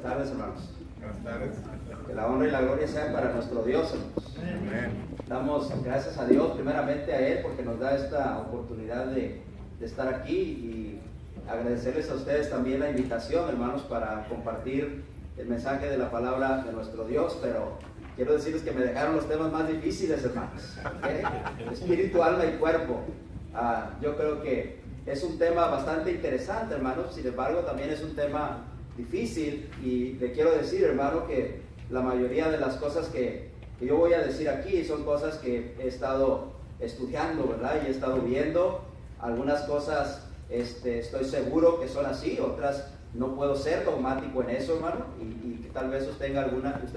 tardes, hermanos. Buenas tardes. Que la honra y la gloria sean para nuestro Dios, hermanos. Amén. Damos gracias a Dios, primeramente a Él, porque nos da esta oportunidad de estar aquí, y agradecerles a ustedes también la invitación, hermanos, para compartir el mensaje de la palabra de nuestro Dios. Pero quiero decirles que me dejaron los temas más difíciles, hermanos. ¿Okay? Espíritu, alma y cuerpo. Yo creo que es un tema bastante interesante, hermanos. Sin embargo, también es un tema difícil, y le quiero decir, hermano, que la mayoría de las cosas que yo voy a decir aquí son cosas que he estado estudiando, ¿verdad? Y he estado viendo. Algunas cosas estoy seguro que son así, otras no puedo ser dogmático en eso, hermano, y que tal vez usted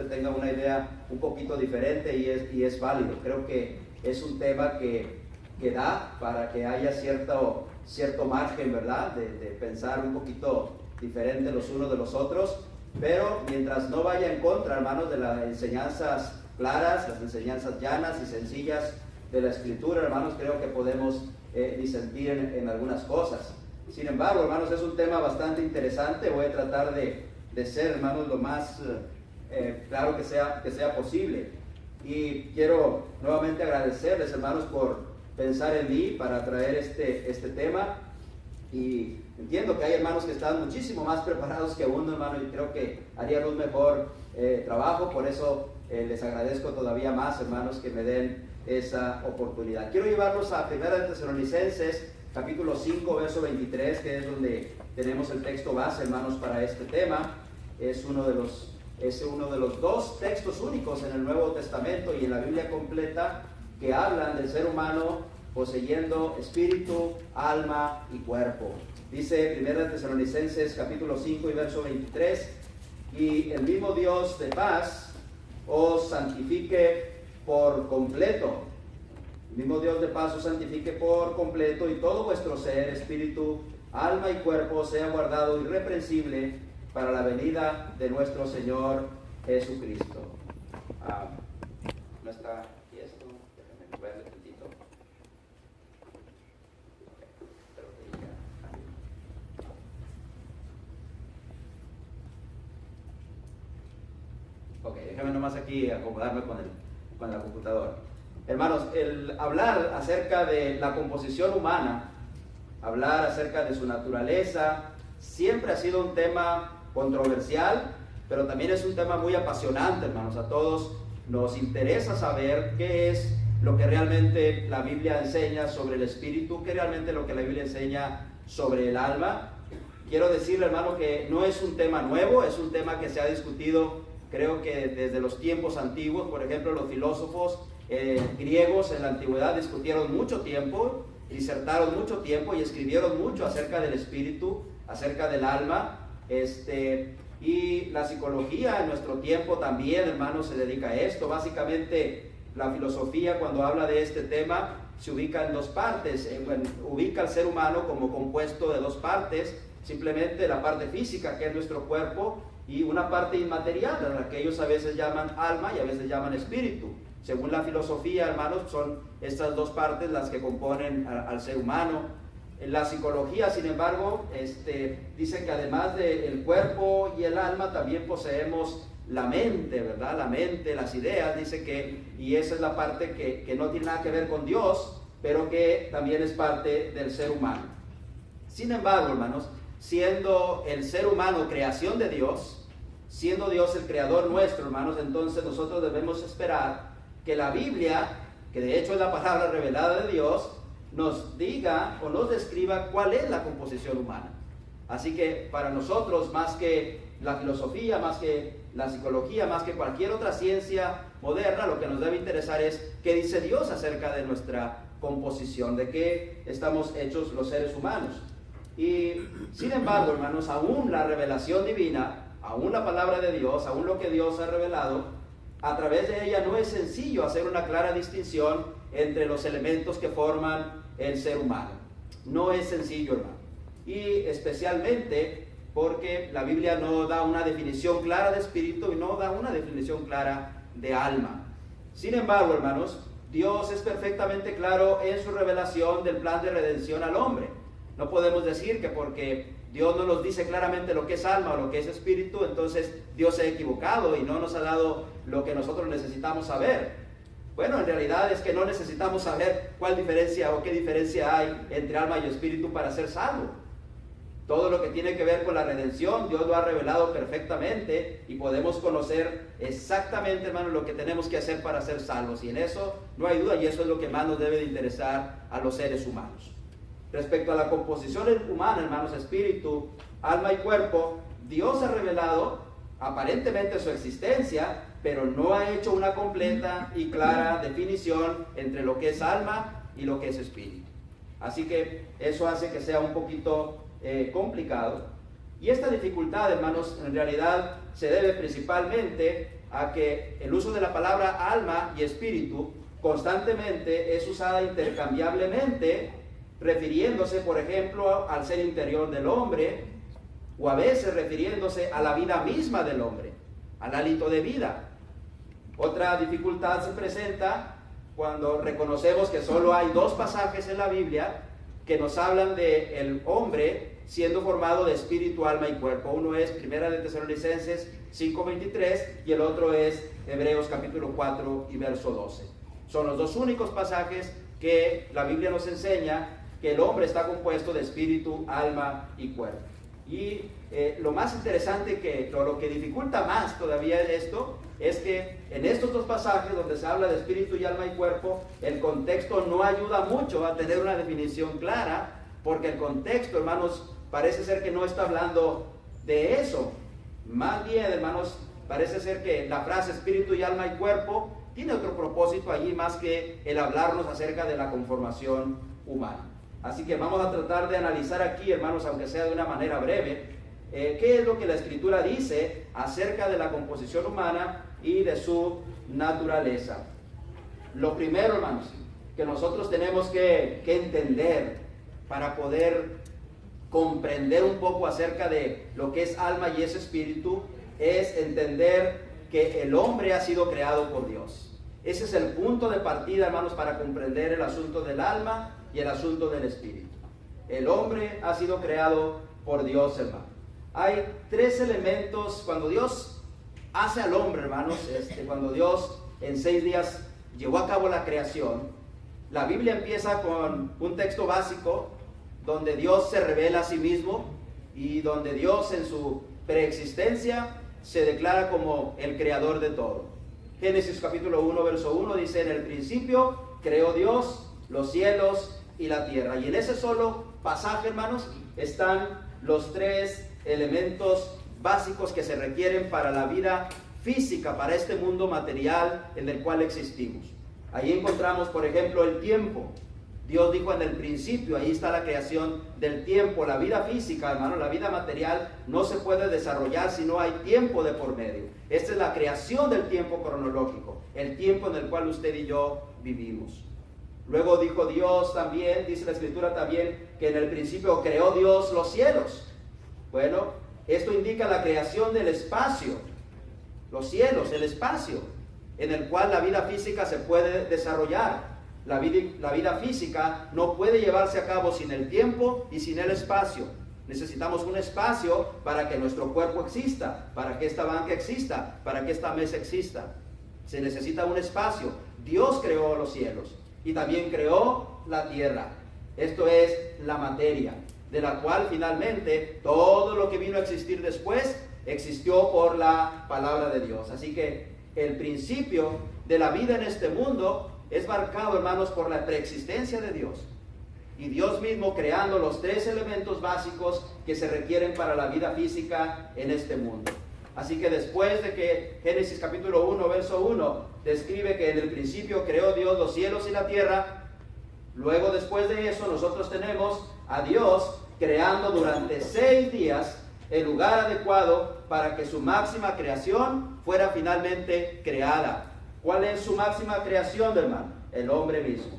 tenga una idea un poquito diferente, y es válido. Creo que es un tema que da para que haya cierto margen, ¿verdad? De pensar un poquito diferente los unos de los otros, pero mientras no vaya en contra, hermanos, de las enseñanzas claras, las enseñanzas llanas y sencillas de la Escritura, hermanos, creo que podemos disentir en algunas cosas. Sin embargo, hermanos, es un tema bastante interesante. Voy a tratar de ser, hermanos, lo más claro que sea posible. Y quiero nuevamente agradecerles, hermanos, por pensar en mí para traer este tema. Y entiendo que hay hermanos que están muchísimo más preparados que uno, hermano, y creo que harían un mejor trabajo. Por eso les agradezco todavía más, hermanos, que me den esa oportunidad. Quiero llevarlos a 1 Tesalonicenses, capítulo 5, verso 23, que es donde tenemos el texto base, hermanos, para este tema. Es uno de los dos textos únicos en el Nuevo Testamento y en la Biblia completa que hablan del ser humano poseyendo espíritu, alma y cuerpo. Dice 1 Tesalonicenses capítulo 5 y verso 23: y el mismo Dios de paz os santifique por completo. El mismo Dios de paz os santifique por completo, y todo vuestro ser, espíritu, alma y cuerpo sea guardado irreprensible para la venida de nuestro Señor Jesucristo. ¿No está aquí esto? Déjame moverle tantito. Ok, déjame nomás aquí acomodarme con la computadora. Hermanos, el hablar acerca de la composición humana, hablar acerca de su naturaleza, siempre ha sido un tema controversial, pero también es un tema muy apasionante, hermanos. A todos nos interesa saber qué es lo que realmente la Biblia enseña sobre el espíritu, qué es realmente lo que la Biblia enseña sobre el alma. Quiero decirle, hermano, que no es un tema nuevo, es un tema que se ha discutido, creo que desde los tiempos antiguos. Por ejemplo, los filósofos griegos en la antigüedad discutieron mucho tiempo, disertaron mucho tiempo y escribieron mucho acerca del espíritu, acerca del alma. Y la psicología en nuestro tiempo también, hermanos, se dedica a esto. Básicamente, la filosofía, cuando habla de este tema, se ubica en dos partes. Ubica al ser humano como compuesto de dos partes: simplemente la parte física, que es nuestro cuerpo, y una parte inmaterial, a la que ellos a veces llaman alma y a veces llaman espíritu. Según la filosofía, hermanos, son estas dos partes las que componen al ser humano. En la psicología, sin embargo, dice que además del cuerpo y el alma, también poseemos la mente, ¿verdad? La mente, las ideas, dice que, y esa es la parte que no tiene nada que ver con Dios, pero que también es parte del ser humano. Sin embargo, hermanos, siendo el ser humano creación de Dios, siendo Dios el creador nuestro, hermanos, entonces nosotros debemos esperar que la Biblia, que de hecho es la palabra revelada de Dios, nos diga o nos describa cuál es la composición humana. Así que para nosotros, más que la filosofía, más que la psicología, más que cualquier otra ciencia moderna, lo que nos debe interesar es qué dice Dios acerca de nuestra composición, de qué estamos hechos los seres humanos. Y sin embargo, hermanos, aún la revelación divina, aún la palabra de Dios, aún lo que Dios ha revelado, a través de ella no es sencillo hacer una clara distinción entre los elementos que forman el ser humano. No es sencillo, hermano. Y especialmente porque la Biblia no da una definición clara de espíritu y no da una definición clara de alma. Sin embargo, hermanos, Dios es perfectamente claro en su revelación del plan de redención al hombre. No podemos decir que porque Dios no nos dice claramente lo que es alma o lo que es espíritu, entonces Dios se ha equivocado y no nos ha dado lo que nosotros necesitamos saber. Bueno, en realidad es que no necesitamos saber cuál diferencia o qué diferencia hay entre alma y espíritu para ser salvo. Todo lo que tiene que ver con la redención, Dios lo ha revelado perfectamente y podemos conocer exactamente, hermanos, lo que tenemos que hacer para ser salvos. Y en eso no hay duda, y eso es lo que más nos debe de interesar a los seres humanos. Respecto a la composición humana, hermanos, espíritu, alma y cuerpo, Dios ha revelado aparentemente su existencia, pero no ha hecho una completa y clara definición entre lo que es alma y lo que es espíritu. Así que eso hace que sea un poquito complicado. Y esta dificultad, hermanos, en realidad se debe principalmente a que el uso de la palabra alma y espíritu constantemente es usada intercambiablemente, refiriéndose, por ejemplo, al ser interior del hombre, o a veces refiriéndose a la vida misma del hombre, al hálito de vida. Otra dificultad se presenta cuando reconocemos que solo hay dos pasajes en la Biblia que nos hablan de el hombre siendo formado de espíritu, alma y cuerpo. Uno es Primera de Tesalonicenses 5:23 y el otro es Hebreos capítulo 4 y verso 12. Son los dos únicos pasajes que la Biblia nos enseña que el hombre está compuesto de espíritu, alma y cuerpo. Y lo más interesante, lo que dificulta más todavía esto, es que en estos dos pasajes donde se habla de espíritu y alma y cuerpo, el contexto no ayuda mucho a tener una definición clara, porque el contexto, hermanos, parece ser que no está hablando de eso. Más bien, hermanos, parece ser que la frase espíritu y alma y cuerpo tiene otro propósito allí más que el hablarnos acerca de la conformación humana. Así que vamos a tratar de analizar aquí, hermanos, aunque sea de una manera breve, qué es lo que la Escritura dice acerca de la composición humana y de su naturaleza. Lo primero, hermanos, que nosotros tenemos que entender para poder comprender un poco acerca de lo que es alma y es espíritu, es entender que el hombre ha sido creado por Dios. Ese es el punto de partida, hermanos, para comprender el asunto del alma y el asunto del espíritu. El hombre ha sido creado por Dios, hermano. Hay tres elementos cuando Dios hace al hombre, hermanos. Cuando Dios en 6 días llevó a cabo la creación, la Biblia empieza con un texto básico donde Dios se revela a sí mismo y donde Dios en su preexistencia se declara como el creador de todo. Génesis capítulo 1 verso 1 dice: en el principio creó Dios los cielos y la tierra. Y en ese solo pasaje, hermanos, están los tres elementos básicos que se requieren para la vida física, para este mundo material en el cual existimos. Ahí encontramos, por ejemplo, el tiempo. Dios dijo en el principio, ahí está la creación del tiempo. La vida física, hermano, la vida material no se puede desarrollar si no hay tiempo de por medio. Esta es la creación del tiempo cronológico, el tiempo en el cual usted y yo vivimos. Luego dijo Dios también, dice la Escritura también, que en el principio creó Dios los cielos. Bueno, esto indica la creación del espacio, los cielos, el espacio, en el cual la vida física se puede desarrollar. La vida física no puede llevarse a cabo sin el tiempo y sin el espacio. Necesitamos un espacio para que nuestro cuerpo exista, para que esta banca exista, para que esta mesa exista. Se necesita un espacio. Dios creó los cielos y también creó la tierra. Esto es la materia, de la cual finalmente todo lo que vino a existir después existió por la palabra de Dios. Así que el principio de la vida en este mundo es marcado, hermanos, por la preexistencia de Dios. Y Dios mismo creando los tres elementos básicos que se requieren para la vida física en este mundo. Así que después de que Génesis capítulo 1, verso 1, describe que en el principio creó Dios los cielos y la tierra, luego después de eso nosotros tenemos a Dios creando durante 6 días el lugar adecuado para que su máxima creación fuera finalmente creada. ¿Cuál es su máxima creación, hermano? El hombre mismo.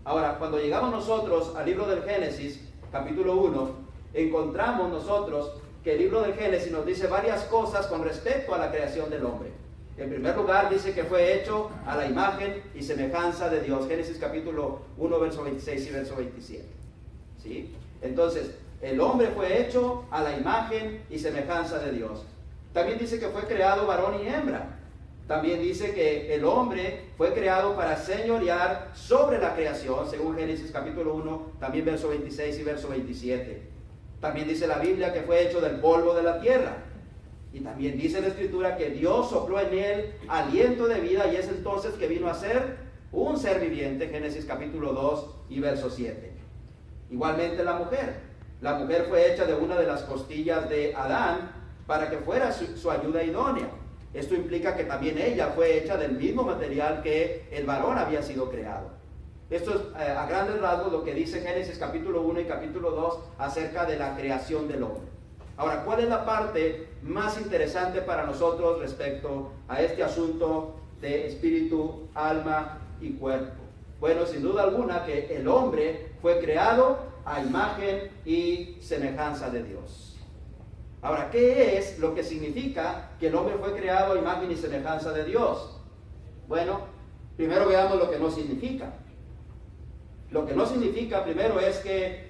Ahora, cuando llegamos nosotros al libro del Génesis, capítulo 1, encontramos nosotros que el libro del Génesis nos dice varias cosas con respecto a la creación del hombre. En primer lugar, dice que fue hecho a la imagen y semejanza de Dios. Génesis capítulo 1, verso 26 y verso 27. ¿Sí? Entonces, el hombre fue hecho a la imagen y semejanza de Dios. También dice que fue creado varón y hembra. También dice que el hombre fue creado para señorear sobre la creación, según Génesis capítulo 1, también verso 26 y verso 27. También dice la Biblia que fue hecho del polvo de la tierra. Y también dice la Escritura que Dios sopló en él aliento de vida y es entonces que vino a ser un ser viviente, Génesis capítulo 2 y verso 7. Igualmente la mujer fue hecha de una de las costillas de Adán para que fuera su ayuda idónea. Esto implica que también ella fue hecha del mismo material que el varón había sido creado. Esto es a grandes rasgos lo que dice Génesis capítulo 1 y capítulo 2 acerca de la creación del hombre. Ahora, ¿cuál es la parte más interesante para nosotros respecto a este asunto de espíritu, alma y cuerpo? Bueno, sin duda alguna que el hombre fue creado a imagen y semejanza de Dios. Ahora, ¿qué es lo que significa que el hombre fue creado a imagen y semejanza de Dios? Bueno, primero veamos lo que no significa. Lo que no significa primero es que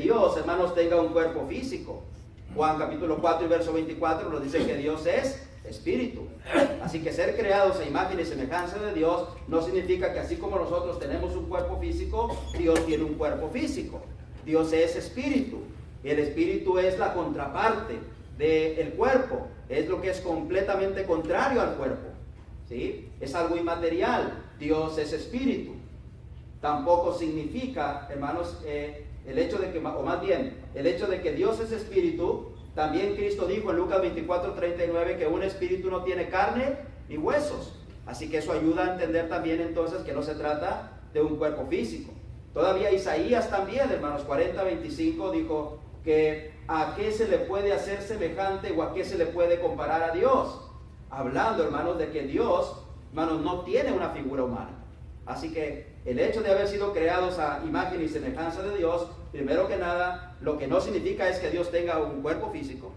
Dios, hermanos, tenga un cuerpo físico. Juan capítulo 4 y verso 24 nos dice que Dios es espíritu. Así que ser creados a imagen y semejanza de Dios no significa que así como nosotros tenemos un cuerpo físico, Dios tiene un cuerpo físico. Dios es espíritu. El espíritu es la contraparte del cuerpo. Es lo que es completamente contrario al cuerpo. ¿Sí? Es algo inmaterial. Dios es espíritu. Tampoco significa, hermanos, el hecho de que, o más bien, el hecho de que Dios es espíritu. También Cristo dijo en Lucas 24:39 que un espíritu no tiene carne ni huesos. Así que eso ayuda a entender también entonces que no se trata de un cuerpo físico. Todavía Isaías también, hermanos, 40:25 dijo que a qué se le puede hacer semejante o a qué se le puede comparar a Dios. Hablando, hermanos, de que Dios, hermanos, no tiene una figura humana. Así que el hecho de haber sido creados a imagen y semejanza de Dios, primero que nada, lo que no significa es que Dios tenga un cuerpo físico.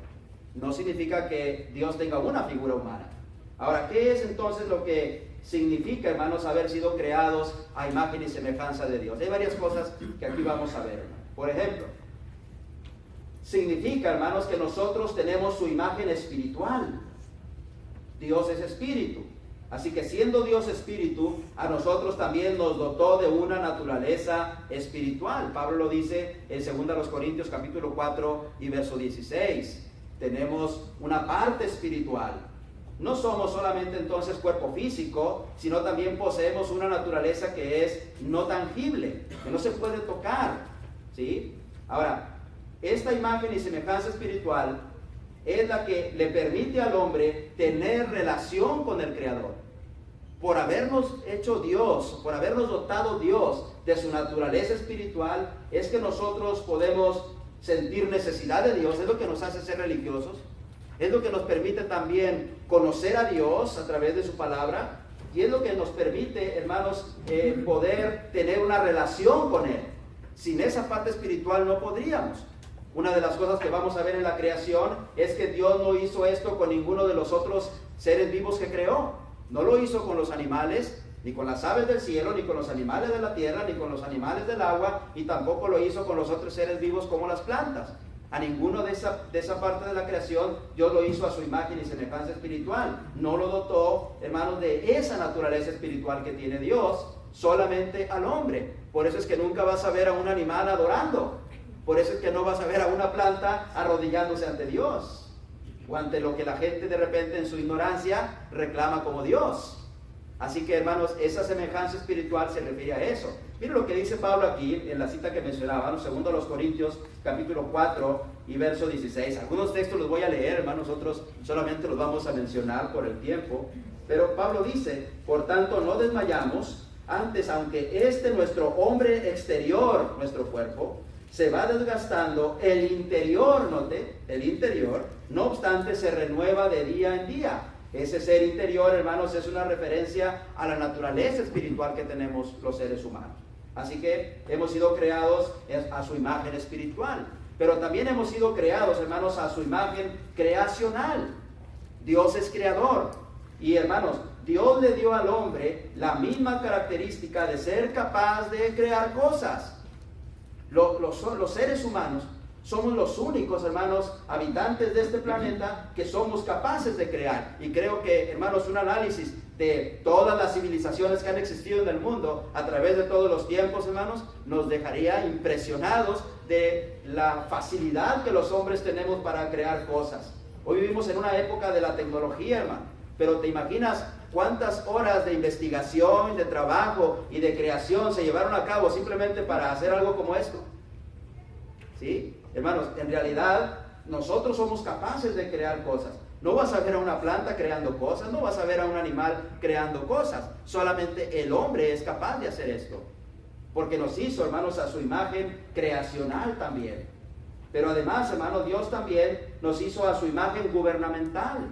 No significa que Dios tenga una figura humana. Ahora, ¿qué es entonces lo que significa, hermanos, haber sido creados a imagen y semejanza de Dios? Hay varias cosas que aquí vamos a ver. Por ejemplo, significa, hermanos, que nosotros tenemos su imagen espiritual. Dios es espíritu. Así que siendo Dios espíritu, a nosotros también nos dotó de una naturaleza espiritual. Pablo lo dice en 2 Corintios capítulo 4 y verso 16. Tenemos una parte espiritual. No somos solamente entonces cuerpo físico, sino también poseemos una naturaleza que es no tangible, que no se puede tocar. ¿Sí? Ahora, esta imagen y semejanza espiritual es la que le permite al hombre tener relación con el Creador. Por habernos hecho Dios, por habernos dotado Dios de su naturaleza espiritual, es que nosotros podemos sentir necesidad de Dios. Es lo que nos hace ser religiosos. Es lo que nos permite también conocer a Dios a través de su palabra. Y es lo que nos permite, hermanos, poder tener una relación con Él. Sin esa parte espiritual no podríamos. Una de las cosas que vamos a ver en la creación es que Dios no hizo esto con ninguno de los otros seres vivos que creó. No lo hizo con los animales, ni con las aves del cielo, ni con los animales de la tierra, ni con los animales del agua, y tampoco lo hizo con los otros seres vivos como las plantas. A ninguno de esa parte de la creación Dios lo hizo a su imagen y semejanza espiritual. No lo dotó, hermanos, de esa naturaleza espiritual que tiene Dios, solamente al hombre. Por eso es que nunca vas a ver a un animal adorando. Por eso es que no vas a ver a una planta arrodillándose ante Dios, o ante lo que la gente de repente en su ignorancia reclama como Dios. Así que, hermanos, esa semejanza espiritual se refiere a eso. Miren lo que dice Pablo aquí en la cita que mencionábamos, 2 Corintios capítulo 4 y verso 16. Algunos textos los voy a leer, hermanos, otros solamente los vamos a mencionar por el tiempo. Pero Pablo dice: por tanto no desmayamos, antes aunque nuestro hombre exterior, nuestro cuerpo, se va desgastando, el interior, note, el interior, no obstante, se renueva de día en día. Ese ser interior, hermanos, es una referencia a la naturaleza espiritual que tenemos los seres humanos. Así que hemos sido creados a su imagen espiritual, pero también hemos sido creados, hermanos, a su imagen creacional. Dios es creador. Y, hermanos, Dios le dio al hombre la misma característica de ser capaz de crear cosas. Los seres humanos somos los únicos, hermanos, habitantes de este planeta que somos capaces de crear. Y creo que, hermanos, un análisis de todas las civilizaciones que han existido en el mundo a través de todos los tiempos, hermanos, nos dejaría impresionados de la facilidad que los hombres tenemos para crear cosas. Hoy vivimos en una época de la tecnología, hermano, pero ¿te imaginas cuántas horas de investigación, de trabajo y de creación se llevaron a cabo simplemente para hacer algo como esto? ¿Sí? Hermanos, en realidad nosotros somos capaces de crear cosas. No vas a ver a una planta creando cosas, no vas a ver a un animal creando cosas. Solamente el hombre es capaz de hacer esto. Porque nos hizo, hermanos, a su imagen creacional también. Pero además, hermanos, Dios también nos hizo a su imagen gubernamental.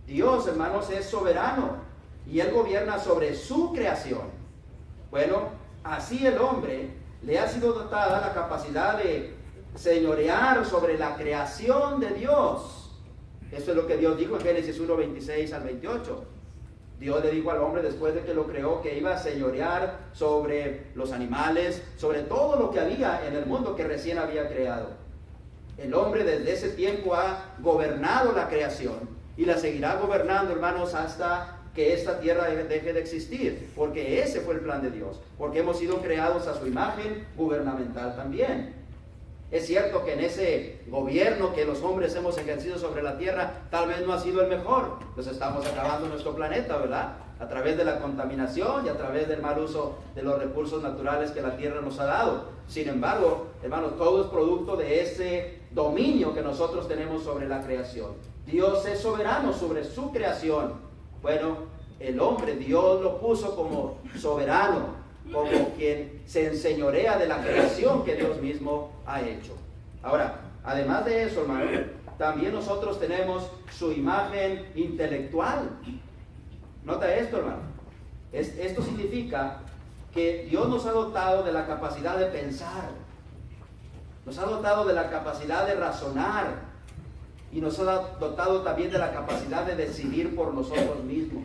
Dios, hermanos, es soberano y Él gobierna sobre su creación. Bueno, así el hombre le ha sido dotada la capacidad de señorear sobre la creación de Dios. Eso es lo que Dios dijo en Génesis 1, 26 al 28. Dios le dijo al hombre después de que lo creó que iba a señorear sobre los animales, sobre todo lo que había en el mundo que recién había creado. El hombre desde ese tiempo ha gobernado la creación y la seguirá gobernando, hermanos, hasta que esta tierra deje de existir, porque ese fue el plan de Dios, porque hemos sido creados a su imagen gubernamental también. Es cierto que en ese gobierno que los hombres hemos ejercido sobre la tierra, tal vez no ha sido el mejor. Pues estamos acabando nuestro planeta, ¿verdad? A través de la contaminación y a través del mal uso de los recursos naturales que la tierra nos ha dado. Sin embargo, hermanos, todo es producto de ese dominio que nosotros tenemos sobre la creación. Dios es soberano sobre su creación. Bueno, el hombre, Dios lo puso como soberano, como quien se enseñorea de la creación que Dios mismo ha hecho. Ahora, además de eso, hermano, también nosotros tenemos su imagen intelectual. Nota esto, hermano. Esto significa que Dios nos ha dotado de la capacidad de pensar, nos ha dotado de la capacidad de razonar y nos ha dotado también de la capacidad de decidir por nosotros mismos.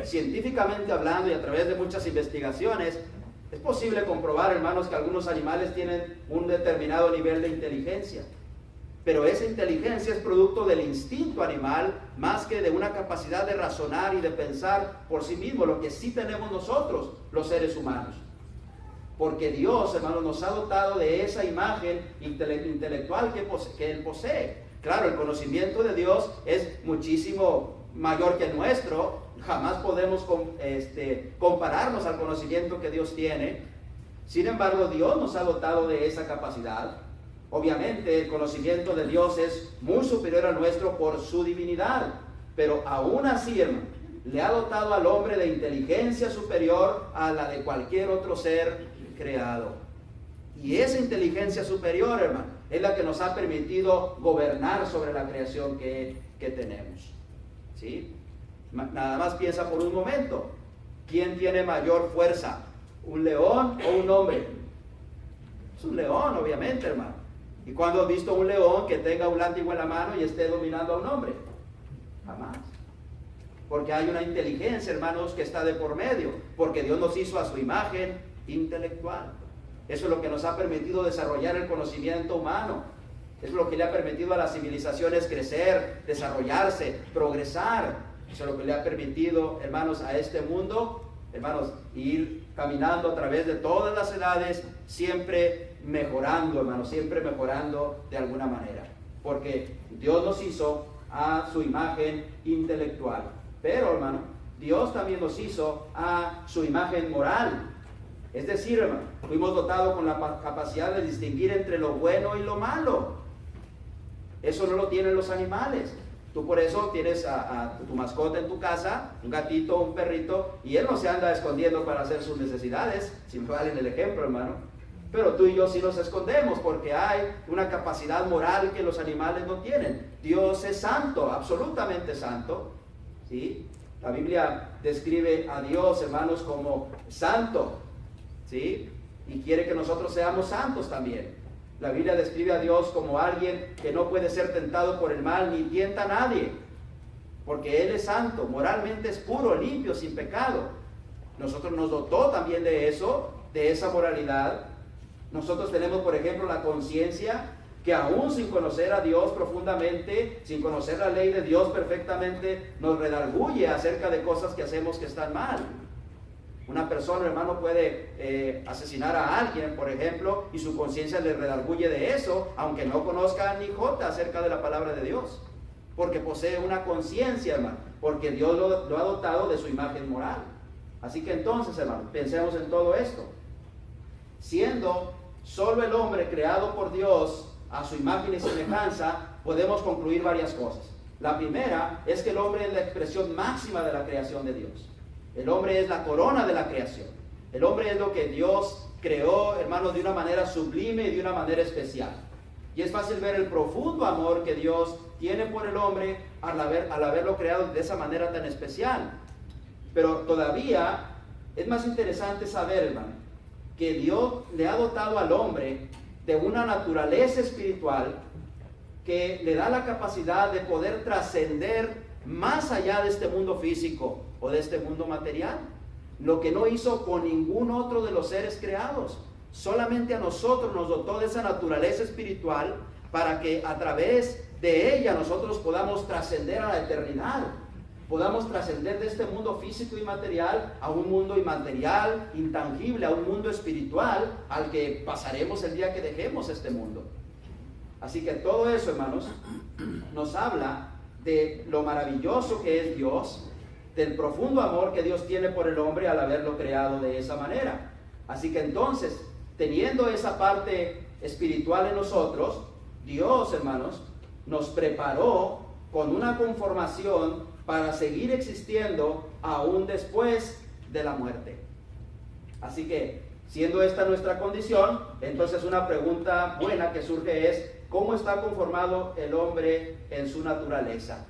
Científicamente hablando y a través de muchas investigaciones, es posible comprobar, hermanos, que algunos animales tienen un determinado nivel de inteligencia. Pero esa inteligencia es producto del instinto animal más que de una capacidad de razonar y de pensar por sí mismo, lo que sí tenemos nosotros, los seres humanos. Porque Dios, hermanos, nos ha dotado de esa imagen intelectual que Él posee. Claro, el conocimiento de Dios es muchísimo mayor que el nuestro. Jamás podemos compararnos al conocimiento que Dios tiene. Sin embargo, Dios nos ha dotado de esa capacidad. Obviamente, el conocimiento de Dios es muy superior al nuestro por su divinidad. Pero aún así, hermano, le ha dotado al hombre de inteligencia superior a la de cualquier otro ser creado. Y esa inteligencia superior, hermano, es la que nos ha permitido gobernar sobre la creación que tenemos. ¿Sí? Nada más piensa por un momento. ¿Quién tiene mayor fuerza? ¿Un león o un hombre? Es un león, obviamente, hermano. ¿Y cuándo has visto un león que tenga un látigo en la mano y esté dominando a un hombre? Jamás. Porque hay una inteligencia, hermanos, que está de por medio. Porque Dios nos hizo a su imagen intelectual. Eso es lo que nos ha permitido desarrollar el conocimiento humano. Eso es lo que le ha permitido a las civilizaciones crecer, desarrollarse, progresar. Eso es lo que le ha permitido, hermanos, a este mundo, hermanos, ir caminando a través de todas las edades, siempre mejorando, hermanos, siempre mejorando de alguna manera. Porque Dios nos hizo a su imagen intelectual. Pero, hermano, Dios también nos hizo a su imagen moral. Es decir, hermano, fuimos dotados con la capacidad de distinguir entre lo bueno y lo malo. Eso no lo tienen los animales. Tú por eso tienes a tu mascota en tu casa, un gatito, un perrito, y él no se anda escondiendo para hacer sus necesidades, si me valen el ejemplo, hermano. Pero tú y yo sí nos escondemos porque hay una capacidad moral que los animales no tienen. Dios es santo, absolutamente santo, ¿sí? La Biblia describe a Dios, hermanos, como santo, ¿sí? Y quiere que nosotros seamos santos también. La Biblia describe a Dios como alguien que no puede ser tentado por el mal ni tienta a nadie, porque Él es santo, moralmente es puro, limpio, sin pecado. Nosotros nos dotó también de eso de esa moralidad. Nosotros tenemos, por ejemplo, la conciencia que aún sin conocer a Dios profundamente, sin conocer la ley de Dios perfectamente, nos redarguye acerca de cosas que hacemos que están mal. Una persona, hermano, puede asesinar a alguien, por ejemplo, y su conciencia le redarguye de eso, aunque no conozca ni jota acerca de la palabra de Dios, porque posee una conciencia, hermano, porque Dios lo ha dotado de su imagen moral. Así que entonces, hermano, pensemos en todo esto. Siendo solo el hombre creado por Dios a su imagen y semejanza, podemos concluir varias cosas. La primera es que el hombre es la expresión máxima de la creación de Dios. El hombre es la corona de la creación. El hombre es lo que Dios creó, hermano, de una manera sublime y de una manera especial. Y es fácil ver el profundo amor que Dios tiene por el hombre al haberlo creado de esa manera tan especial. Pero todavía es más interesante saber, hermano, que Dios le ha dotado al hombre de una naturaleza espiritual que le da la capacidad de poder trascender más allá de este mundo físico o de este mundo material, lo que no hizo con ningún otro de los seres creados. Solamente a nosotros nos dotó de esa naturaleza espiritual para que a través de ella nosotros podamos trascender a la eternidad, podamos trascender de este mundo físico y material a un mundo inmaterial, intangible, a un mundo espiritual al que pasaremos el día que dejemos este mundo. Así que todo eso, hermanos, nos habla de lo maravilloso que es Dios, del profundo amor que Dios tiene por el hombre al haberlo creado de esa manera. Así que entonces, teniendo esa parte espiritual en nosotros, Dios, hermanos, nos preparó con una conformación para seguir existiendo aún después de la muerte. Así que, siendo esta nuestra condición, entonces una pregunta buena que surge es: ¿cómo está conformado el hombre en su naturaleza?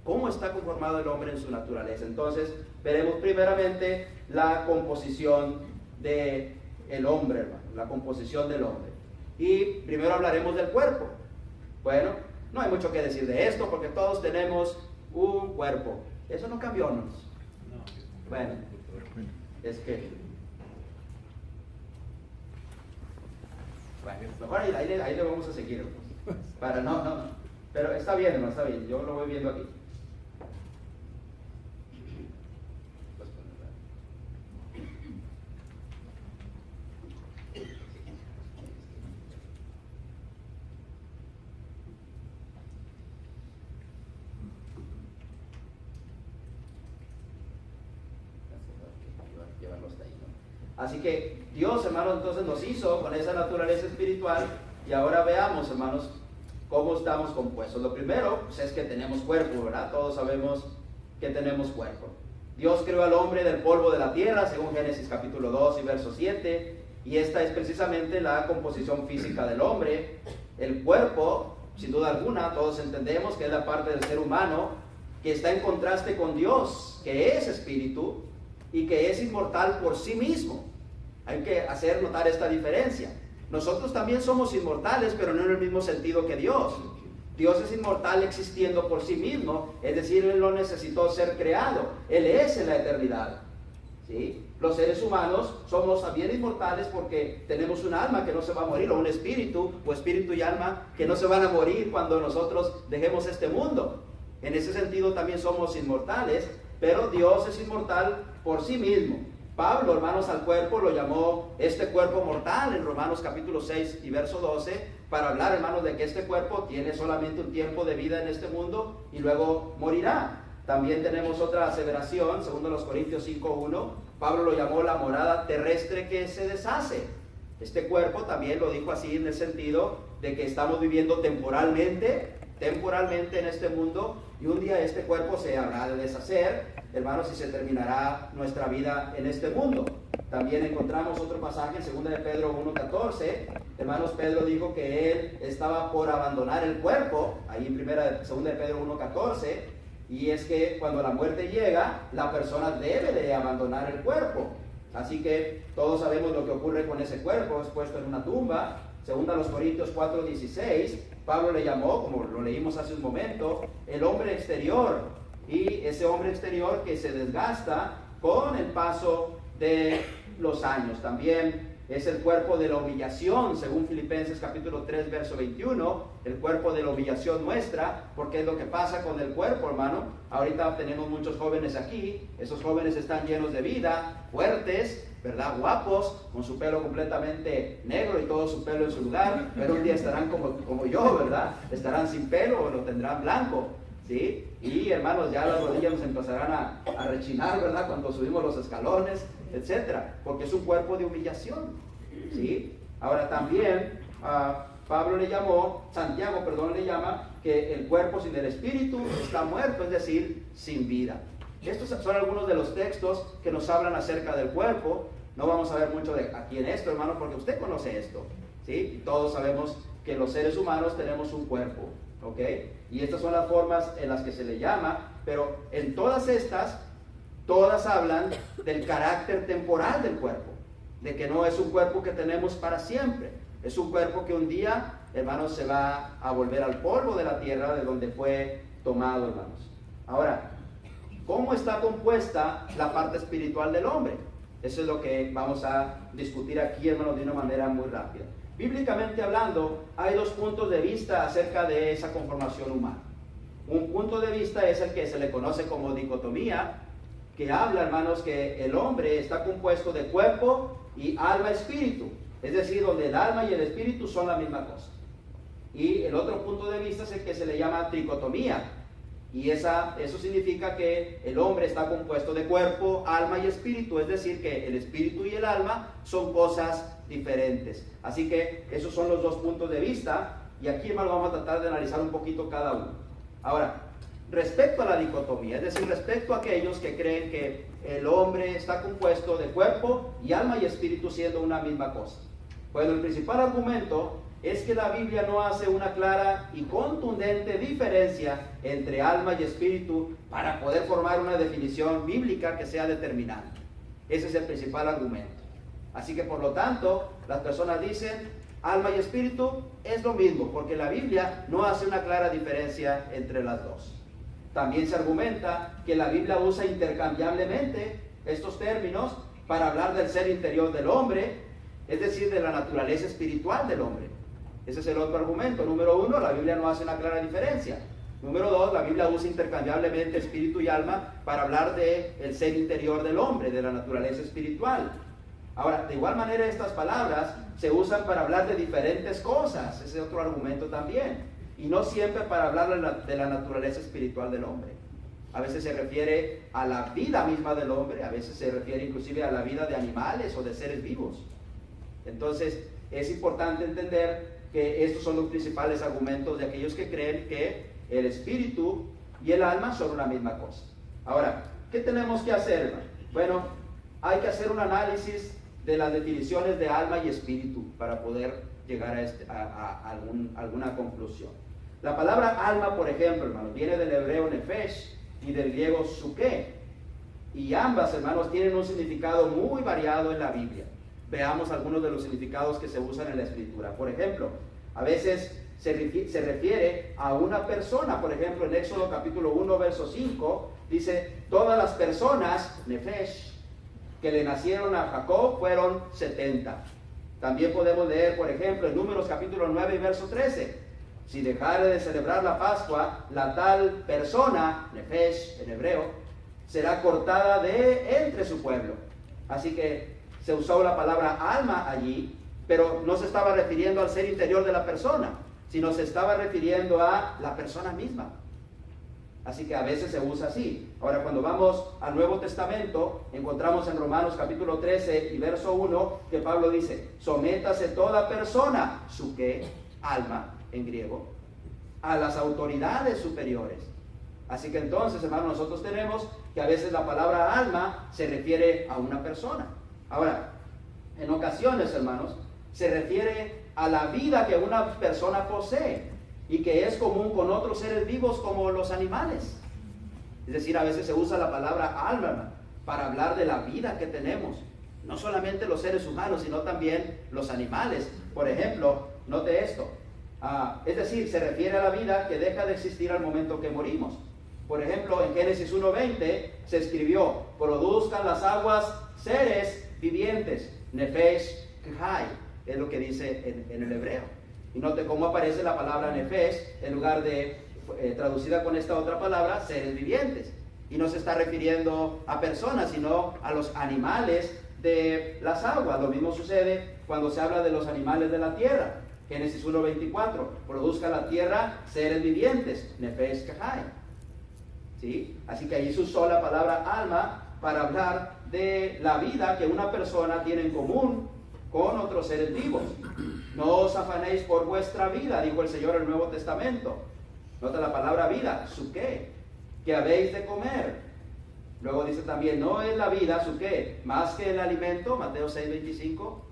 ¿Cómo está conformado el hombre en su naturaleza? Entonces, veremos primeramente la composición del hombre, hermano, la composición del hombre. Y primero hablaremos del cuerpo. Bueno, no hay mucho que decir de esto porque todos tenemos un cuerpo. Eso no cambió, ¿no? Bueno, es que... Bueno, mejor ahí le vamos a seguir, hermanos. Para no. Pero está bien, hermano, está bien. Yo lo voy viendo aquí. Así que Dios, hermanos, entonces nos hizo con esa naturaleza espiritual. Y ahora veamos, hermanos, cómo estamos compuestos. Lo primero, pues, es que tenemos cuerpo, ¿verdad? Todos sabemos que tenemos cuerpo. Dios creó al hombre del polvo de la tierra, según Génesis capítulo 2 y verso 7. Y esta es precisamente la composición física del hombre. El cuerpo, sin duda alguna, todos entendemos que es la parte del ser humano que está en contraste con Dios, que es espíritu y que es inmortal por sí mismo. Hay que hacer notar esta diferencia. Nosotros también somos inmortales, pero no en el mismo sentido que Dios. Dios es inmortal existiendo por sí mismo, es decir, Él no necesitó ser creado. Él es en la eternidad. ¿Sí? Los seres humanos somos también inmortales porque tenemos un alma que no se va a morir, o un espíritu, o espíritu y alma que no se van a morir cuando nosotros dejemos este mundo. En ese sentido también somos inmortales, pero Dios es inmortal por sí mismo. Pablo, hermanos, al cuerpo lo llamó este cuerpo mortal en Romanos capítulo 6 y verso 12, para hablar, hermanos, de que este cuerpo tiene solamente un tiempo de vida en este mundo y luego morirá. También tenemos otra aseveración, segundo los Corintios 5:1, Pablo lo llamó la morada terrestre que se deshace. Este cuerpo también lo dijo así en el sentido de que estamos viviendo temporalmente en este mundo, y un día este cuerpo se habrá de deshacer, hermanos, y se terminará nuestra vida en este mundo. También encontramos otro pasaje en 2 de Pedro 1:14. Hermanos, Pedro dijo que él estaba por abandonar el cuerpo, ahí en 2 de Pedro 1:14, y es que cuando la muerte llega, la persona debe de abandonar el cuerpo. Así que todos sabemos lo que ocurre con ese cuerpo, es puesto en una tumba. 2 Corintios 4:16, Pablo le llamó, como lo leímos hace un momento, el hombre exterior. Y ese hombre exterior que se desgasta con el paso de los años. También es el cuerpo de la humillación, según Filipenses capítulo 3, verso 21, el cuerpo de la humillación nuestra, porque es lo que pasa con el cuerpo, hermano. Ahorita tenemos muchos jóvenes aquí, esos jóvenes están llenos de vida, fuertes, ¿verdad? Guapos, con su pelo completamente negro y todo su pelo en su lugar, pero un día estarán como yo, ¿verdad? Estarán sin pelo o lo tendrán blanco, ¿sí? Y hermanos, ya las rodillas nos empezarán a rechinar, ¿verdad? Cuando subimos los escalones, etcétera, porque es un cuerpo de humillación, ¿sí? Ahora también Santiago le llama que el cuerpo sin el espíritu está muerto, es decir, sin vida. Estos son algunos de los textos que nos hablan acerca del cuerpo. No vamos a ver mucho de aquí en esto, hermano, porque usted conoce esto, ¿sí? Y todos sabemos que los seres humanos tenemos un cuerpo, ¿ok? Y estas son las formas en las que se le llama, pero en todas estas, todas hablan del carácter temporal del cuerpo, de que no es un cuerpo que tenemos para siempre, es un cuerpo que un día, hermanos, se va a volver al polvo de la tierra de donde fue tomado, hermanos. Ahora, ¿cómo está compuesta la parte espiritual del hombre? Eso es lo que vamos a discutir aquí, hermanos, de una manera muy rápida. Bíblicamente hablando, hay dos puntos de vista acerca de esa conformación humana. Un punto de vista es el que se le conoce como dicotomía, que habla, hermanos, que el hombre está compuesto de cuerpo y alma-espíritu, es decir, donde el alma y el espíritu son la misma cosa. Y el otro punto de vista es el que se le llama tricotomía, y eso significa que el hombre está compuesto de cuerpo, alma y espíritu, es decir, que el espíritu y el alma son cosas diferentes. Así que esos son los dos puntos de vista, y aquí, hermano, vamos a tratar de analizar un poquito cada uno. Ahora, respecto a la dicotomía, es decir, respecto a aquellos que creen que el hombre está compuesto de cuerpo y alma y espíritu siendo una misma cosa. Bueno, el principal argumento es que la Biblia no hace una clara y contundente diferencia entre alma y espíritu para poder formar una definición bíblica que sea determinante. Ese es el principal argumento. Así que por lo tanto, las personas dicen, alma y espíritu es lo mismo, porque la Biblia no hace una clara diferencia entre las dos. También se argumenta que la Biblia usa intercambiablemente estos términos para hablar del ser interior del hombre, es decir, de la naturaleza espiritual del hombre. Ese es el otro argumento. Número uno, la Biblia no hace una clara diferencia. Número dos, la Biblia usa intercambiablemente espíritu y alma para hablar del ser interior del hombre, de la naturaleza espiritual. Ahora, de igual manera, estas palabras se usan para hablar de diferentes cosas. Ese es otro argumento también. Y no siempre para hablar de la naturaleza espiritual del hombre. A veces se refiere a la vida misma del hombre, a veces se refiere inclusive a la vida de animales o de seres vivos. Entonces, es importante entender que estos son los principales argumentos de aquellos que creen que el espíritu y el alma son una misma cosa. Ahora, ¿qué tenemos que hacer, hermano? Bueno, hay que hacer un análisis de las definiciones de alma y espíritu para poder llegar a alguna conclusión. La palabra alma, por ejemplo, hermanos, viene del hebreo nefesh y del griego suke, y ambas, hermanos, tienen un significado muy variado en la Biblia. Veamos algunos de los significados que se usan en la Escritura. Por ejemplo, a veces se refiere a una persona. Por ejemplo, en Éxodo capítulo 1, verso 5, dice, todas las personas, nefesh, que le nacieron a Jacob fueron 70. También podemos leer, por ejemplo, en Números capítulo 9, verso 13, si dejare de celebrar la Pascua, la tal persona, nefesh en hebreo, será cortada de entre su pueblo. Así que se usó la palabra alma allí, pero no se estaba refiriendo al ser interior de la persona, sino se estaba refiriendo a la persona misma. Así que a veces se usa así. Ahora, cuando vamos al Nuevo Testamento, encontramos en Romanos capítulo 13 y verso 1 que Pablo dice, sométase toda persona, suke, alma en griego, a las autoridades superiores. Así que entonces, hermanos, nosotros tenemos que a veces la palabra alma se refiere a una persona. Ahora, en ocasiones, hermanos, se refiere a la vida que una persona posee y que es común con otros seres vivos como los animales. Es decir, a veces se usa la palabra alma para hablar de la vida que tenemos. No solamente los seres humanos, sino también los animales. Por ejemplo, note esto. Es decir, se refiere a la vida que deja de existir al momento que morimos. Por ejemplo, en Génesis 1:20 se escribió, produzcan las aguas seres vivientes. Nefesh Khai, es lo que dice en el hebreo. Y note cómo aparece la palabra nefesh en lugar de, traducida con esta otra palabra, seres vivientes. Y no se está refiriendo a personas, sino a los animales de las aguas. Lo mismo sucede cuando se habla de los animales de la tierra. Génesis 1:24, produzca la tierra seres vivientes, nefesh Khai. ¿Sí? Así que allí se usó la palabra alma para hablar de la vida que una persona tiene en común con otros seres vivos. No os afanéis por vuestra vida, dijo el Señor en el Nuevo Testamento. Nota la palabra vida, suké, que habéis de comer. Luego dice también, no es la vida, suké, más que el alimento, Mateo 6:25.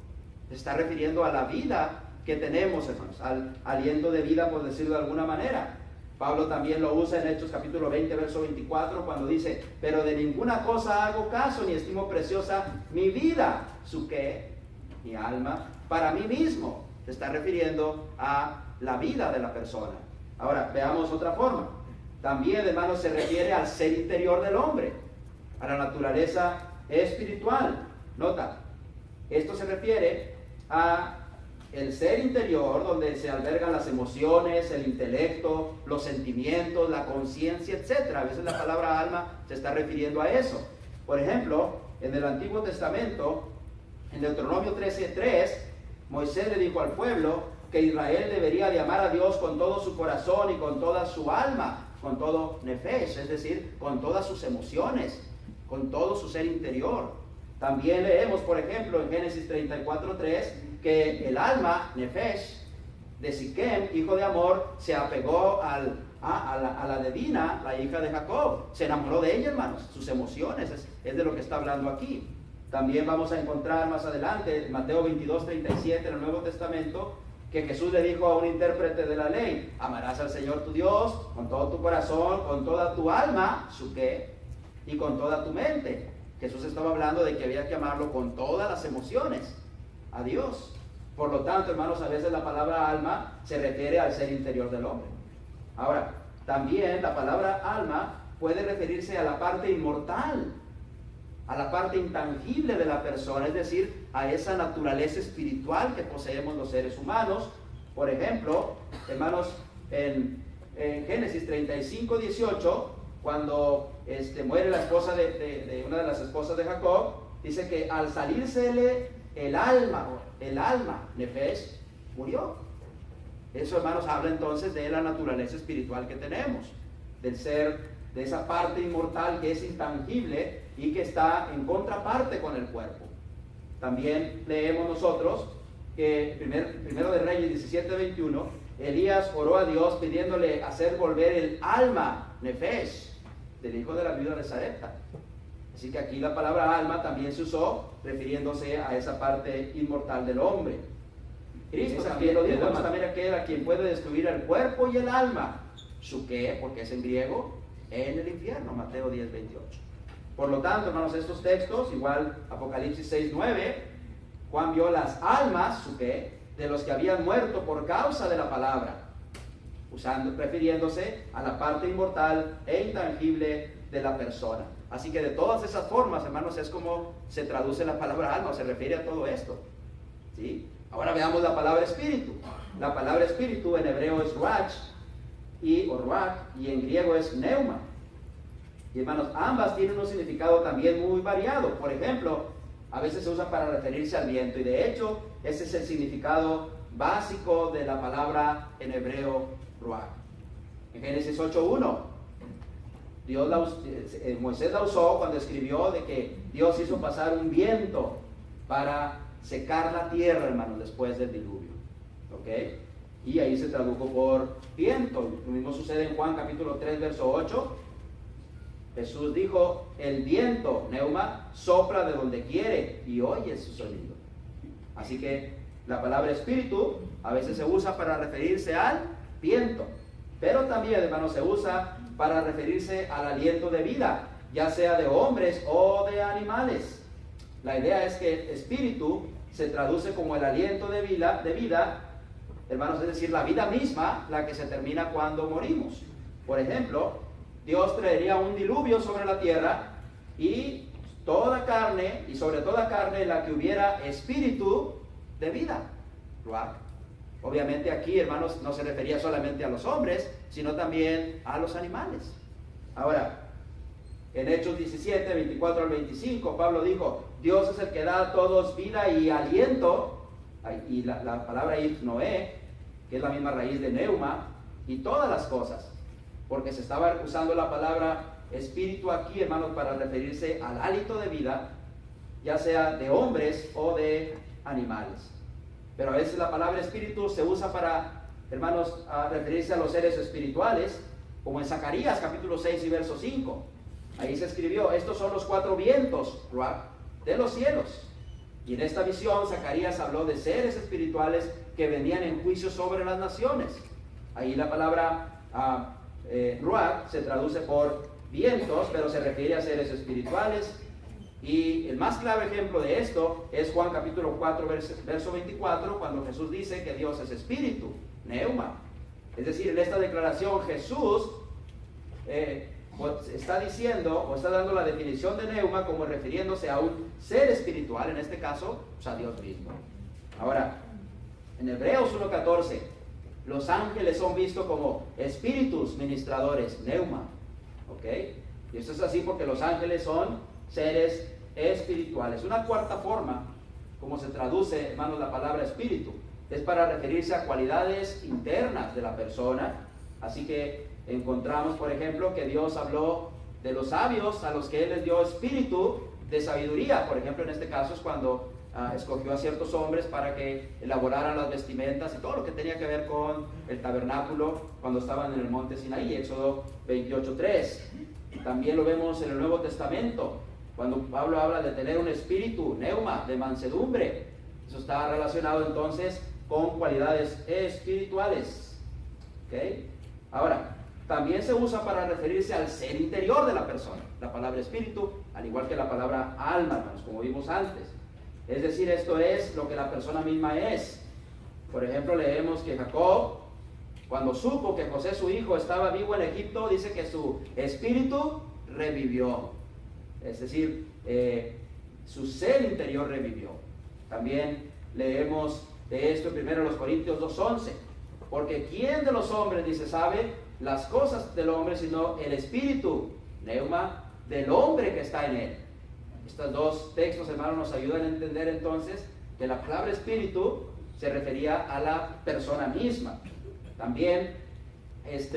Se está refiriendo a la vida que tenemos, hermanos, al aliento de vida, por decirlo de alguna manera. Pablo también lo usa en Hechos capítulo 20, verso 24, cuando dice, pero de ninguna cosa hago caso, ni estimo preciosa mi vida, suké, mi alma, para mí mismo. Se está refiriendo a la vida de la persona. Ahora, veamos otra forma. También, hermanos, se refiere al ser interior del hombre, a la naturaleza espiritual. Nota, esto se refiere a el ser interior, donde se albergan las emociones, el intelecto, los sentimientos, la conciencia, etc. A veces la palabra alma se está refiriendo a eso. Por ejemplo, en el Antiguo Testamento, en Deuteronomio 13:3, Moisés le dijo al pueblo que Israel debería de amar a Dios con todo su corazón y con toda su alma, con todo nefesh, es decir, con todas sus emociones, con todo su ser interior. También leemos, por ejemplo, en Génesis 34:3, que el alma, nefesh, de Siquem, hijo de Amor, se apegó a la de Dina, la hija de Jacob. Se enamoró de ella, hermanos, sus emociones, es de lo que está hablando aquí. También vamos a encontrar más adelante, en Mateo 22:37, en el Nuevo Testamento, que Jesús le dijo a un intérprete de la ley, amarás al Señor tu Dios con todo tu corazón, con toda tu alma, suké, y con toda tu mente. Jesús estaba hablando de que había que amarlo con todas las emociones a Dios. Por lo tanto, hermanos, a veces la palabra alma se refiere al ser interior del hombre. Ahora, también la palabra alma puede referirse a la parte inmortal, a la parte intangible de la persona, es decir, a esa naturaleza espiritual que poseemos los seres humanos. Por ejemplo, hermanos, en Génesis 35:18, cuando muere la esposa de una de las esposas de Jacob, dice que al salírsele el alma, nefesh, murió. Eso, hermanos, habla entonces de la naturaleza espiritual que tenemos, del ser, de esa parte inmortal que es intangible y que está en contraparte con el cuerpo. También leemos nosotros que primero de Reyes 17:21, Elías oró a Dios pidiéndole hacer volver el alma, nefesh, del hijo de la viuda de Sarepta. Así que aquí la palabra alma también se usó refiriéndose a esa parte inmortal del hombre. Cristo también lo dijo, también aquel a quien puede destruir el cuerpo y el alma, suké, porque es en griego, en el infierno, Mateo 10:28. Por lo tanto, hermanos, estos textos, igual Apocalipsis 6:9, Juan vio las almas, suké, de los que habían muerto por causa de la palabra, refiriéndose a la parte inmortal e intangible de la persona. Así que de todas esas formas, hermanos, es como se traduce la palabra alma, o se refiere a todo esto. ¿Sí? Ahora veamos la palabra espíritu. La palabra espíritu en hebreo es ruach, o ruach, y en griego es pneuma. Y hermanos, ambas tienen un significado también muy variado. Por ejemplo, a veces se usa para referirse al viento, y de hecho, ese es el significado básico de la palabra en hebreo ruach. En Génesis 8:1, Moisés la usó cuando escribió de que Dios hizo pasar un viento para secar la tierra, hermanos, después del diluvio. ¿Ok? Y ahí se tradujo por viento. Lo mismo sucede en Juan capítulo 3, verso 8. Jesús dijo, el viento, pneuma, sopla de donde quiere y oye su sonido. Así que la palabra espíritu a veces se usa para referirse al viento, pero también, hermanos, se usa para referirse al aliento de vida, ya sea de hombres o de animales. La idea es que espíritu se traduce como el aliento de vida, hermanos, es decir, la vida misma, la que se termina cuando morimos. Por ejemplo, Dios traería un diluvio sobre la tierra y toda carne, y sobre toda carne en la que hubiera espíritu de vida. Ruach. Obviamente aquí, hermanos, no se refería solamente a los hombres, sino también a los animales. Ahora, en Hechos 17, 24 al 25, Pablo dijo, Dios es el que da a todos vida y aliento, y la palabra ahí Noé, que es la misma raíz de neuma, y todas las cosas, porque se estaba usando la palabra espíritu aquí, hermanos, para referirse al hálito de vida, ya sea de hombres o de animales. Pero a veces la palabra espíritu se usa para, hermanos, a referirse a los seres espirituales, como en Zacarías capítulo 6 y verso 5. Ahí se escribió, estos son los 4 vientos, ruach, de los cielos. Y en esta visión Zacarías habló de seres espirituales que venían en juicio sobre las naciones. Ahí la palabra ruach se traduce por vientos, pero se refiere a seres espirituales. Y el más claro ejemplo de esto es Juan capítulo 4, verso 24, cuando Jesús dice que Dios es espíritu, neuma. Es decir, en esta declaración Jesús está diciendo, o está dando la definición de neuma como refiriéndose a un ser espiritual, en este caso, pues a Dios mismo. Ahora, en Hebreos 1:14, los ángeles son vistos como espíritus ministradores, neuma. ¿Ok? Y esto es así porque los ángeles son seres espirituales. Una cuarta forma, como se traduce, hermanos, la palabra espíritu, es para referirse a cualidades internas de la persona. Así que encontramos, por ejemplo, que Dios habló de los sabios a los que Él les dio espíritu de sabiduría. Por ejemplo, en este caso es cuando escogió a ciertos hombres para que elaboraran las vestimentas y todo lo que tenía que ver con el tabernáculo cuando estaban en el monte Sinaí, Éxodo 28:3. También lo vemos en el Nuevo Testamento, cuando Pablo habla de tener un espíritu, neuma, de mansedumbre. Eso está relacionado entonces con cualidades espirituales. ¿Okay? Ahora, también se usa para referirse al ser interior de la persona, la palabra espíritu, al igual que la palabra alma, hermanos, como vimos antes. Es decir, esto es lo que la persona misma es. Por ejemplo, leemos que Jacob, cuando supo que José su hijo estaba vivo en Egipto, dice que su espíritu revivió. Es decir, su ser interior revivió. También leemos de esto en 1 Corintios 2:11. Porque ¿quién de los hombres, dice, sabe las cosas del hombre, sino el espíritu, neuma, del hombre que está en él? Estos dos textos, hermanos, nos ayudan a entender entonces que la palabra espíritu se refería a la persona misma. También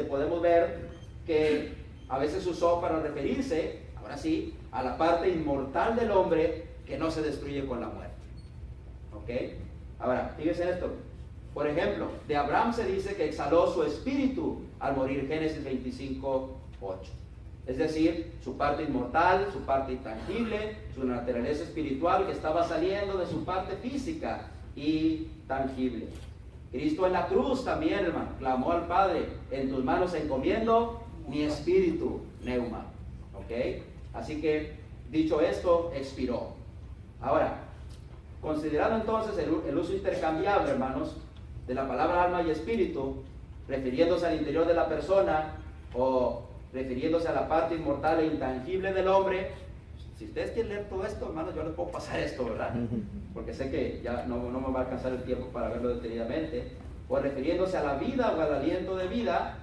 podemos ver que a veces usó para referirse, ahora sí, a la parte inmortal del hombre que no se destruye con la muerte. ¿Ok? Ahora, fíjense en esto. Por ejemplo, de Abraham se dice que exhaló su espíritu al morir, Génesis 25:8. Es decir, su parte inmortal, su parte intangible, su naturaleza espiritual que estaba saliendo de su parte física y tangible. Cristo en la cruz también, hermano, clamó al Padre, en tus manos encomiendo mi espíritu, neuma. ¿Ok? Así que, dicho esto, expiró. Ahora, considerando entonces el uso intercambiable, hermanos, de la palabra alma y espíritu, refiriéndose al interior de la persona o refiriéndose a la parte inmortal e intangible del hombre. Si ustedes quieren leer todo esto, hermanos, yo les puedo pasar esto, ¿verdad? Porque sé que ya no me va a alcanzar el tiempo para verlo detenidamente. O refiriéndose a la vida o al aliento de vida.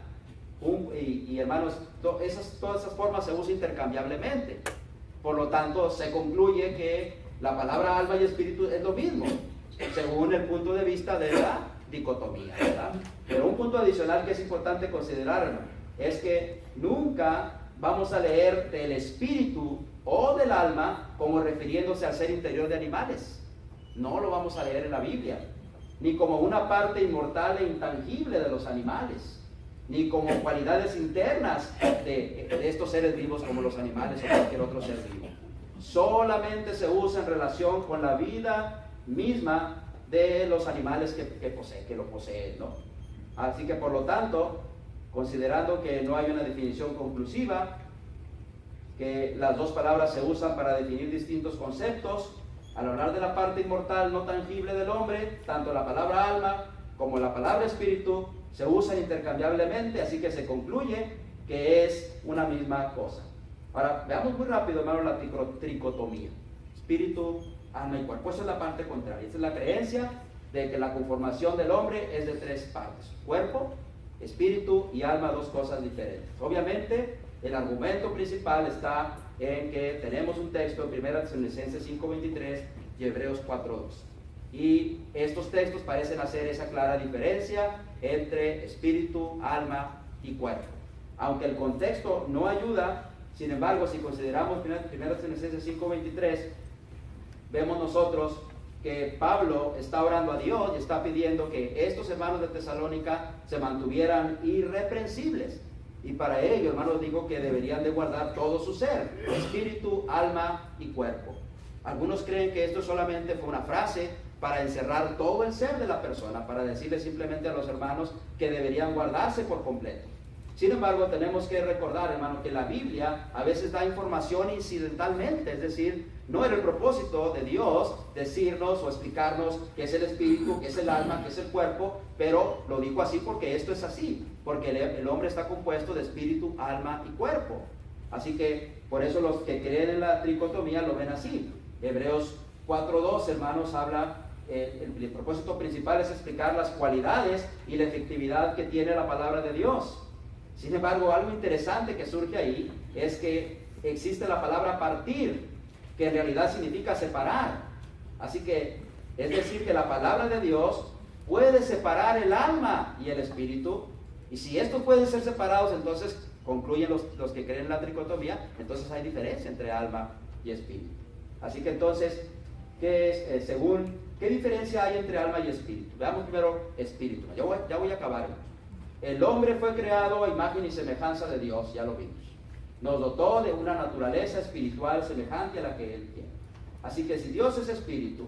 Y hermanos, todas esas formas se usan intercambiablemente. Por lo tanto, se concluye que la palabra alma y espíritu es lo mismo, según el punto de vista de la dicotomía, ¿verdad? Pero un punto adicional que es importante considerar, hermano, es que nunca vamos a leer del espíritu o del alma como refiriéndose al ser interior de animales. No lo vamos a leer en la Biblia, ni como una parte inmortal e intangible de los animales, ni como cualidades internas de estos seres vivos como los animales o cualquier otro ser vivo. Solamente se usa en relación con la vida misma de los animales que lo poseen, ¿no? Así que por lo tanto, considerando que no hay una definición conclusiva, que las dos palabras se usan para definir distintos conceptos, al hablar de la parte inmortal no tangible del hombre, tanto la palabra alma como la palabra espíritu se usan intercambiablemente, así que se concluye que es una misma cosa. Ahora, veamos muy rápido, hermano, la tricotomía. Espíritu, alma y cuerpo. Esa es la parte contraria. Esa es la creencia de que la conformación del hombre es de tres partes: cuerpo, espíritu y alma, dos cosas diferentes. Obviamente, el argumento principal está en que tenemos un texto en 1 Tesalonicenses 5:23 y Hebreos 4:2. Y estos textos parecen hacer esa clara diferencia entre espíritu, alma y cuerpo. Aunque el contexto no ayuda, sin embargo, si consideramos 1 Tesalonicenses 5:23, vemos nosotros que Pablo está orando a Dios y está pidiendo que estos hermanos de Tesalónica se mantuvieran irreprensibles. Y para ello, hermanos, digo que deberían de guardar todo su ser: espíritu, alma y cuerpo. Algunos creen que esto solamente fue una frase para encerrar todo el ser de la persona, para decirle simplemente a los hermanos que deberían guardarse por completo. Sin embargo, tenemos que recordar, hermano, que la Biblia a veces da información incidentalmente, es decir, no era el propósito de Dios decirnos o explicarnos qué es el espíritu, qué es el alma, qué es el cuerpo, pero lo dijo así porque esto es así, porque el hombre está compuesto de espíritu, alma y cuerpo. Así que por eso los que creen en la tricotomía lo ven así. Hebreos 4:2, hermanos, habla, el propósito principal es explicar las cualidades y la efectividad que tiene la palabra de Dios. Sin embargo, algo interesante que surge ahí es que existe la palabra partir, que en realidad significa separar. Así que, es decir, que la palabra de Dios puede separar el alma y el espíritu, y si estos pueden ser separados, entonces concluyen los que creen en la tricotomía, entonces hay diferencia entre alma y espíritu. Así que entonces, ¿qué es, qué diferencia hay entre alma y espíritu? Veamos primero espíritu. Ya voy a acabar. El hombre fue creado a imagen y semejanza de Dios, ya lo vimos. Nos dotó de una naturaleza espiritual semejante a la que Él tiene. Así que si Dios es espíritu,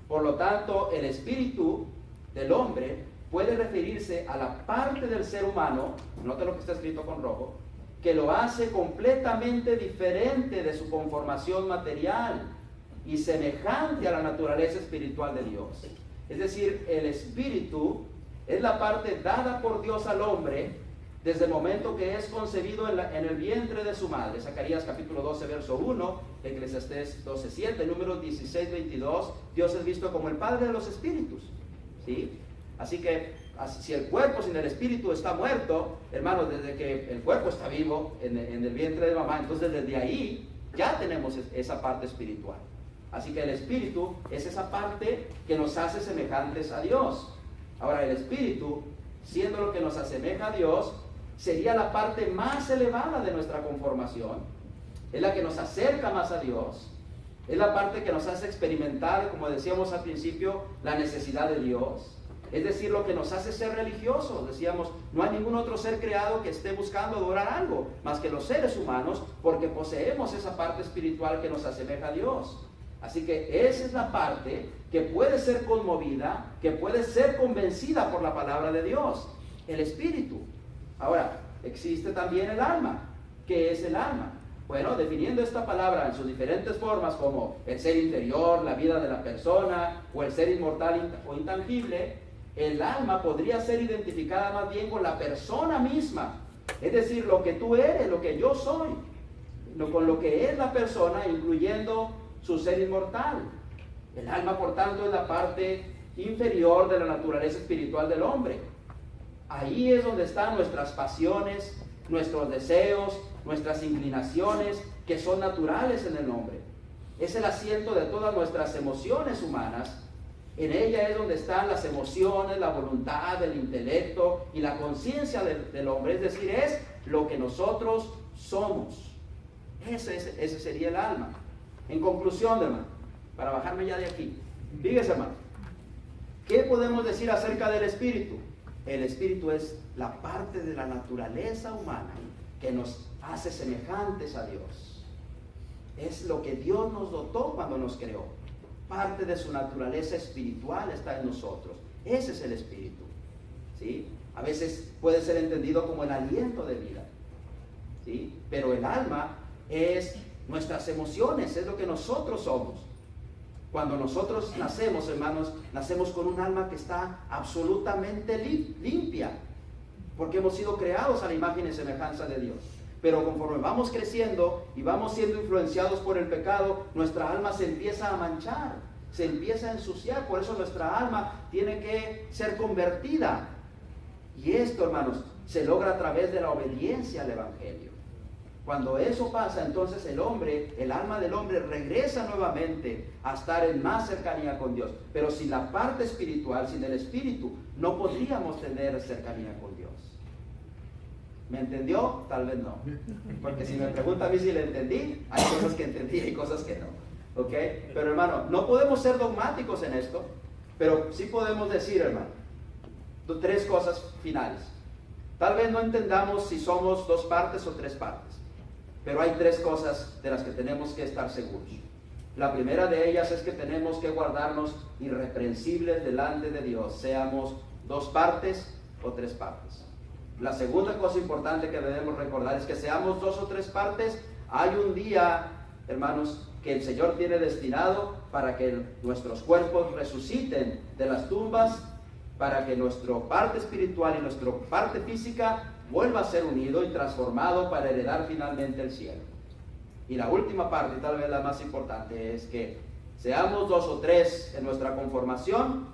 por lo tanto el espíritu del hombre puede referirse a la parte del ser humano, nota lo que está escrito con rojo, que lo hace completamente diferente de su conformación material y semejante a la naturaleza espiritual de Dios. Es decir, el espíritu es la parte dada por Dios al hombre desde el momento que es concebido en el vientre de su madre. Zacarías capítulo 12, verso 1, Eclesiastés 12:7, Números 16:22, Dios es visto como el Padre de los espíritus, ¿sí? Así que, si el cuerpo sin el espíritu está muerto, hermanos, desde que el cuerpo está vivo en el vientre de mamá, entonces desde ahí ya tenemos esa parte espiritual. Así que el espíritu es esa parte que nos hace semejantes a Dios. Ahora, el espíritu, siendo lo que nos asemeja a Dios, sería la parte más elevada de nuestra conformación. Es la que nos acerca más a Dios. Es la parte que nos hace experimentar, como decíamos al principio, la necesidad de Dios. Es decir, lo que nos hace ser religiosos. Decíamos, no hay ningún otro ser creado que esté buscando adorar algo, más que los seres humanos, porque poseemos esa parte espiritual que nos asemeja a Dios. Así que esa es la parte que puede ser conmovida, que puede ser convencida por la palabra de Dios, el espíritu. Ahora, existe también el alma. ¿Qué es el alma? Bueno, definiendo esta palabra en sus diferentes formas, como el ser interior, la vida de la persona, o el ser inmortal o intangible, el alma podría ser identificada más bien con la persona misma. Es decir, lo que tú eres, lo que yo soy, con lo que es la persona, incluyendo su ser inmortal. El alma, por tanto, es la parte inferior de la naturaleza espiritual del hombre. Ahí es donde están nuestras pasiones, nuestros deseos, nuestras inclinaciones, que son naturales en el hombre. Es el asiento de todas nuestras emociones humanas. En ella es donde están las emociones, la voluntad, el intelecto y la conciencia del hombre. Es decir, es lo que nosotros somos. Ese sería el alma. En conclusión, hermano, para bajarme ya de aquí, fíjese, hermano, ¿qué podemos decir acerca del espíritu? El espíritu es la parte de la naturaleza humana que nos hace semejantes a Dios. Es lo que Dios nos dotó cuando nos creó. Parte de su naturaleza espiritual está en nosotros. Ese es el espíritu, ¿sí? A veces puede ser entendido como el aliento de vida, ¿sí? Pero el alma es nuestras emociones, es lo que nosotros somos. Cuando nosotros nacemos, hermanos, nacemos con un alma que está absolutamente limpia, porque hemos sido creados a la imagen y semejanza de Dios. Pero conforme vamos creciendo y vamos siendo influenciados por el pecado, nuestra alma se empieza a manchar, se empieza a ensuciar. Por eso nuestra alma tiene que ser convertida. Y esto, hermanos, se logra a través de la obediencia al Evangelio. Cuando eso pasa, entonces el alma del hombre regresa nuevamente a estar en más cercanía con Dios. Pero sin la parte espiritual, sin el espíritu, no podríamos tener cercanía con Dios. ¿Me entendió? Tal vez no. Porque si me pregunta a mí si le entendí, hay cosas que entendí y hay cosas que no. ¿Ok? Pero hermano, no podemos ser dogmáticos en esto, pero sí podemos decir, hermano, tres cosas finales. Tal vez no entendamos si somos dos partes o tres partes, pero hay tres cosas de las que tenemos que estar seguros. La primera de ellas es que tenemos que guardarnos irreprensibles delante de Dios, seamos dos partes o tres partes. La segunda cosa importante que debemos recordar es que seamos dos o tres partes, hay un día, hermanos, que el Señor tiene destinado para que nuestros cuerpos resuciten de las tumbas, para que nuestra parte espiritual y nuestra parte física vuelva a ser unido y transformado para heredar finalmente el cielo. Y la última parte, y tal vez la más importante, es que seamos dos o tres en nuestra conformación.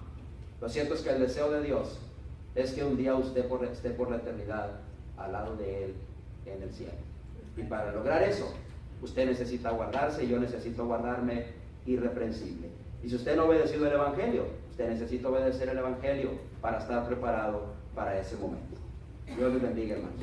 Lo cierto es que el deseo de Dios es que un día usted esté por la eternidad al lado de Él en el cielo. Y para lograr eso, usted necesita guardarse y yo necesito guardarme irreprensible. Y si usted no ha obedecido el Evangelio, usted necesita obedecer el Evangelio para estar preparado para ese momento. Dios les bendiga, hermanos.